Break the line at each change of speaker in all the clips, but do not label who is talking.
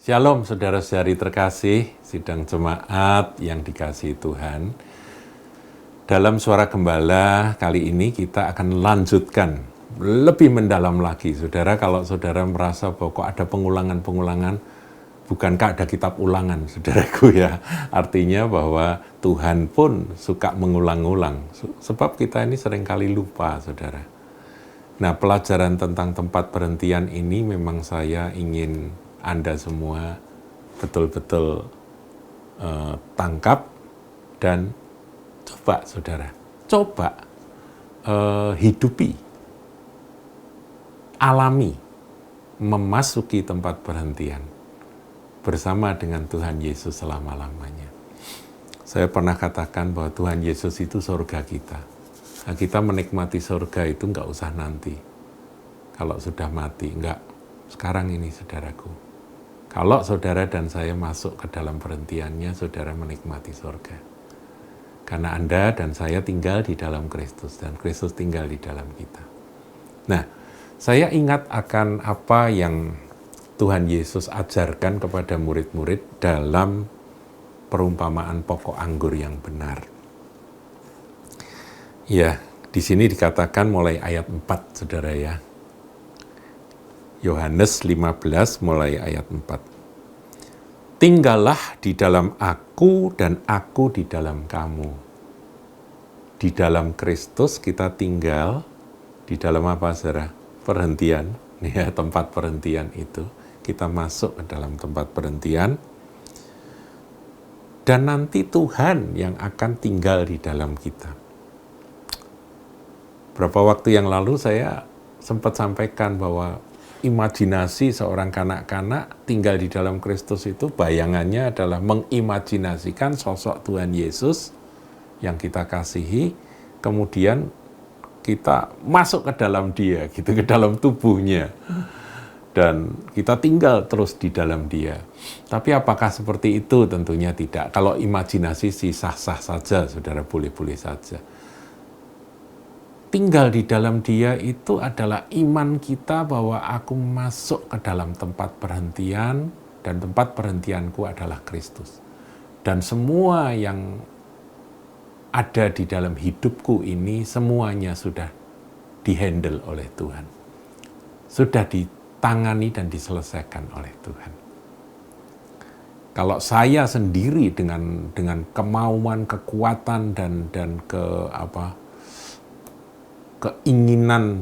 Shalom saudara-saudari terkasih, sidang jemaat yang dikasihi Tuhan. Dalam Suara Gembala kali ini kita akan lanjutkan lebih mendalam lagi. Saudara, kalau saudara merasa bahwa kok ada pengulangan-pengulangan, bukankah ada kitab ulangan, saudaraku ya? Artinya bahwa Tuhan pun suka mengulang-ulang. Sebab kita ini seringkali lupa, saudara. Nah, pelajaran tentang tempat perhentian ini memang saya ingin Anda semua betul-betul tangkap dan coba, saudara, hidupi, alami, memasuki tempat perhentian bersama dengan Tuhan Yesus selama-lamanya. Saya pernah katakan bahwa Tuhan Yesus itu surga kita. Nah, kita menikmati surga itu nggak usah nanti. Kalau sudah mati, enggak. Sekarang ini, saudaraku. Kalau saudara dan saya masuk ke dalam perhentiannya, saudara menikmati surga. Karena Anda dan saya tinggal di dalam Kristus, dan Kristus tinggal di dalam kita. Nah, saya ingat akan apa yang Tuhan Yesus ajarkan kepada murid-murid dalam perumpamaan pokok anggur yang benar. Ya, di sini dikatakan mulai ayat 4, saudara ya. Yohanes 15 mulai ayat 4. Tinggallah di dalam aku dan aku di dalam kamu. Di dalam Kristus kita tinggal, di dalam apa, saudara? Perhentian, ya, tempat perhentian itu. Kita masuk ke dalam tempat perhentian. Dan nanti Tuhan yang akan tinggal di dalam kita. Berapa waktu yang lalu saya sempat sampaikan bahwa imajinasi seorang kanak-kanak tinggal di dalam Kristus itu bayangannya adalah mengimajinasikan sosok Tuhan Yesus yang kita kasihi, kemudian kita masuk ke dalam Dia, gitu, ke dalam tubuhnya, dan kita tinggal terus di dalam Dia. Tapi apakah seperti itu? Tentunya tidak. Kalau imajinasi sih sah-sah saja, saudara, boleh-boleh saja. Tinggal di dalam Dia itu adalah iman kita bahwa aku masuk ke dalam tempat perhentian dan tempat perhentianku adalah Kristus. Dan semua yang ada di dalam hidupku ini semuanya sudah dihandle oleh Tuhan. Sudah ditangani dan diselesaikan oleh Tuhan. Kalau saya sendiri dengan kemauan, kekuatan dan keinginan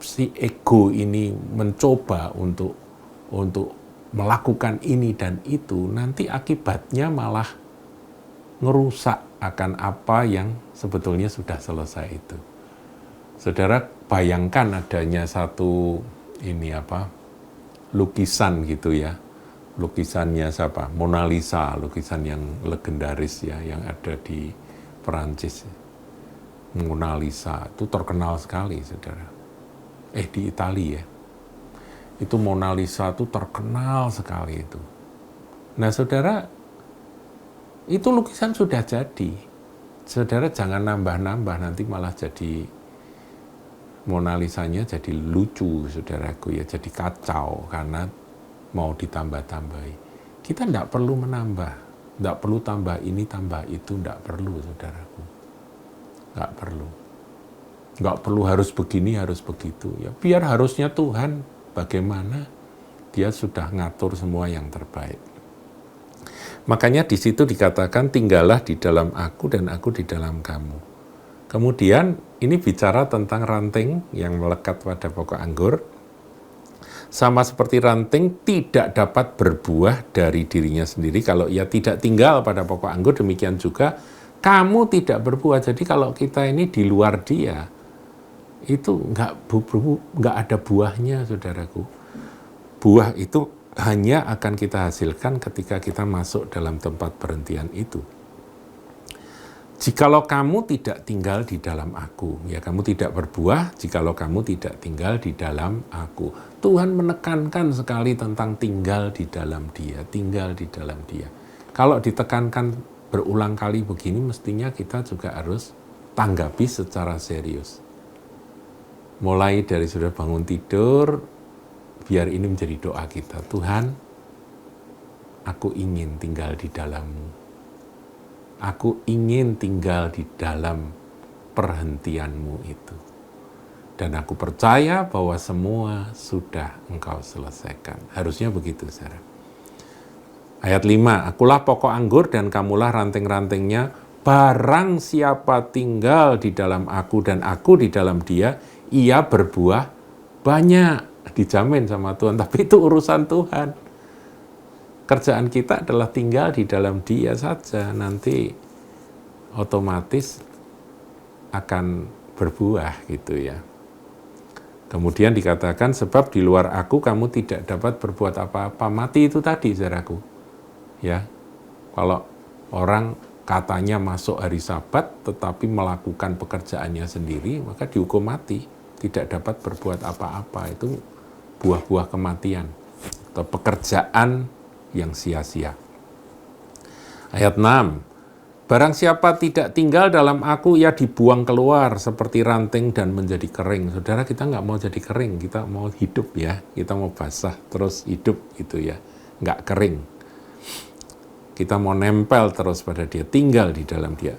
si ego ini mencoba untuk melakukan ini dan itu, nanti akibatnya malah ngerusak akan apa yang sebetulnya sudah selesai itu. Saudara, bayangkan adanya satu lukisan gitu ya. Lukisannya siapa? Mona Lisa, lukisan yang legendaris ya, yang ada di Perancis. Mona Lisa itu terkenal sekali, saudara. Di Italia ya. Itu Mona Lisa itu terkenal sekali itu. Nah, saudara, itu lukisan sudah jadi. Saudara jangan nambah-nambah, nanti malah jadi Mona Lisanya jadi lucu, saudaraku ya, jadi kacau karena mau ditambah-tambahi. Kita tidak perlu menambah, tidak perlu tambah ini, tambah itu, tidak perlu, saudaraku. Nggak perlu harus begini, harus begitu. Ya, biar harusnya Tuhan bagaimana, Dia sudah ngatur semua yang terbaik. Makanya di situ dikatakan tinggallah di dalam aku dan aku di dalam kamu. Kemudian ini bicara tentang ranting yang melekat pada pokok anggur. Sama seperti ranting tidak dapat berbuah dari dirinya sendiri kalau ia tidak tinggal pada pokok anggur, demikian juga kamu tidak berbuah. Jadi kalau kita ini di luar Dia, itu nggak ada buahnya, saudaraku. Buah itu hanya akan kita hasilkan ketika kita masuk dalam tempat perhentian itu. Jikalau kamu tidak tinggal di dalam aku, ya kamu tidak berbuah jikalau kamu tidak tinggal di dalam aku. Tuhan menekankan sekali tentang tinggal di dalam Dia, tinggal di dalam Dia. Kalau ditekankan berulang kali begini, mestinya kita juga harus tanggapi secara serius. Mulai dari sudah bangun tidur, biar ini menjadi doa kita. Tuhan, aku ingin tinggal di dalam-Mu. Aku ingin tinggal di dalam perhentian-Mu itu. Dan aku percaya bahwa semua sudah Engkau selesaikan. Harusnya begitu, saudara. Ayat 5, akulah pokok anggur dan kamulah ranting-rantingnya. Barang siapa tinggal di dalam aku dan aku di dalam dia, ia berbuah banyak. Dijamin sama Tuhan, tapi itu urusan Tuhan. Kerjaan kita adalah tinggal di dalam dia saja. Nanti otomatis akan berbuah gitu ya. Kemudian dikatakan, sebab di luar aku kamu tidak dapat berbuat apa-apa. Mati itu tadi, saudaraku. Ya, kalau orang katanya masuk hari Sabat, tetapi melakukan pekerjaannya sendiri, maka dihukum mati. Tidak dapat berbuat apa-apa. Itu buah-buah kematian. Atau pekerjaan yang sia-sia. Ayat 6. Barang siapa tidak tinggal dalam aku, ia dibuang keluar seperti ranting dan menjadi kering. Saudara, kita nggak mau jadi kering, kita mau hidup ya. Kita mau basah terus hidup gitu ya. Nggak kering. Kita mau nempel terus pada dia, tinggal di dalam dia.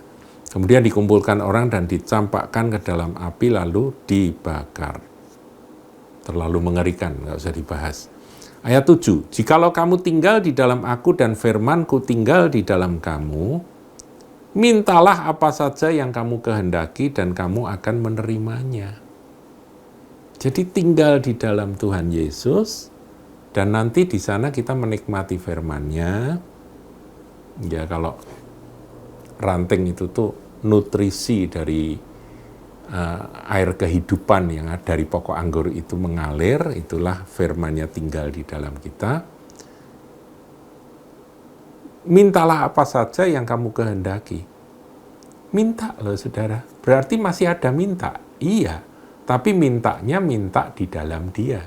Kemudian dikumpulkan orang dan dicampakkan ke dalam api lalu dibakar. Terlalu mengerikan, nggak usah dibahas. Ayat 7, jikalau kamu tinggal di dalam aku dan firmanku tinggal di dalam kamu, mintalah apa saja yang kamu kehendaki dan kamu akan menerimanya. Jadi tinggal di dalam Tuhan Yesus dan nanti di sana kita menikmati firman-Nya. Ya kalau ranting itu tuh nutrisi dari air kehidupan yang dari pokok anggur itu mengalir, itulah firman-Nya tinggal di dalam kita. Mintalah apa saja yang kamu kehendaki. Minta loh saudara, berarti masih ada minta. Iya, tapi mintanya minta di dalam dia.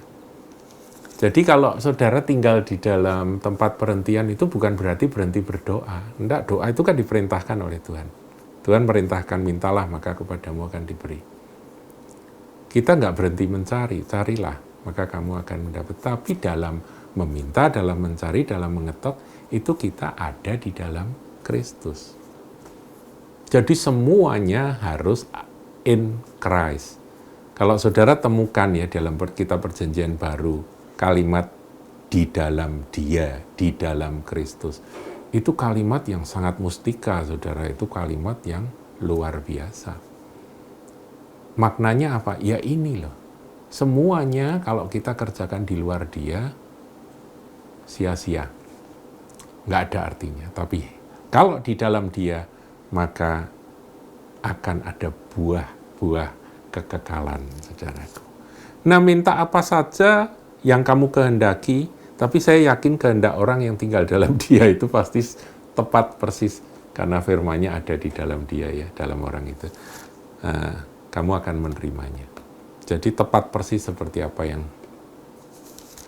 Jadi kalau saudara tinggal di dalam tempat perhentian itu bukan berarti berhenti berdoa. Enggak, doa itu kan diperintahkan oleh Tuhan. Tuhan perintahkan mintalah maka kepadamu akan diberi. Kita nggak berhenti mencari, carilah maka kamu akan mendapat. Tapi dalam meminta, dalam mencari, dalam mengetok, itu kita ada di dalam Kristus. Jadi semuanya harus in Christ. Kalau saudara temukan ya dalam kitab perjanjian baru, kalimat di dalam dia, di dalam Kristus. Itu kalimat yang sangat mustika, saudara. Itu kalimat yang luar biasa. Maknanya apa? Ya ini loh. Semuanya kalau kita kerjakan di luar dia, sia-sia. Nggak ada artinya. Tapi kalau di dalam dia, maka akan ada buah-buah kekekalan, saudaraku. Nah, minta apa saja yang kamu kehendaki, tapi saya yakin kehendak orang yang tinggal dalam dia itu pasti tepat persis, karena firman-Nya ada di dalam dia ya, dalam orang itu. Kamu akan menerimanya. Jadi tepat persis seperti apa yang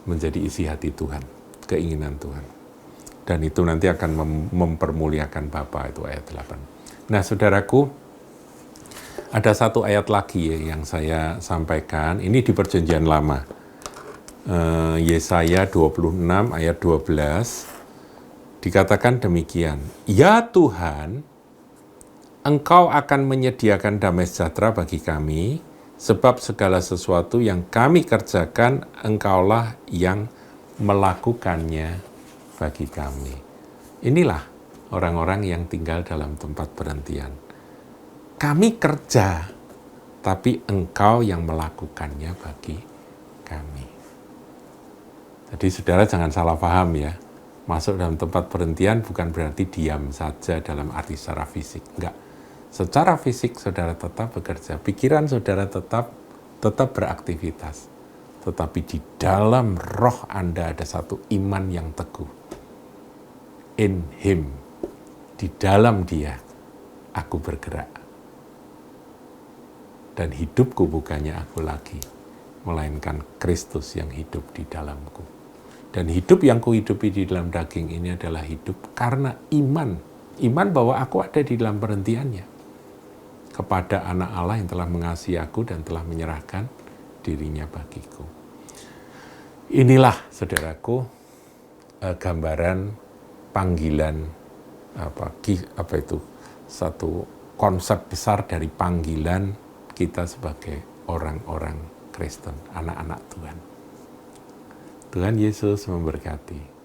menjadi isi hati Tuhan, keinginan Tuhan. Dan itu nanti akan mempermuliakan Bapa, itu ayat 8. Nah, saudaraku, ada satu ayat lagi ya yang saya sampaikan, ini di Perjanjian Lama. Yesaya 26 ayat 12 dikatakan demikian, ya Tuhan, Engkau akan menyediakan damai sejahtera bagi kami, sebab segala sesuatu yang kami kerjakan, Engkaulah yang melakukannya bagi kami. Inilah orang-orang yang tinggal dalam tempat perhentian. Kami kerja, tapi Engkau yang melakukannya bagi kami. Jadi saudara jangan salah paham ya. Masuk dalam tempat perhentian bukan berarti diam saja dalam arti secara fisik. Enggak. Secara fisik saudara tetap bekerja. Pikiran saudara tetap beraktivitas. Tetapi di dalam roh Anda ada satu iman yang teguh. In Him. Di dalam Dia aku bergerak. Dan hidupku bukannya aku lagi, melainkan Kristus yang hidup di dalamku. Dan hidup yang kuhidupi di dalam daging ini adalah hidup karena iman. Iman bahwa aku ada di dalam perhentiannya. Kepada anak Allah yang telah mengasihi aku dan telah menyerahkan dirinya bagiku. Inilah, saudaraku, gambaran panggilan satu konsep besar dari panggilan kita sebagai orang-orang Kristen, anak-anak Tuhan. Tuhan Yesus memberkati.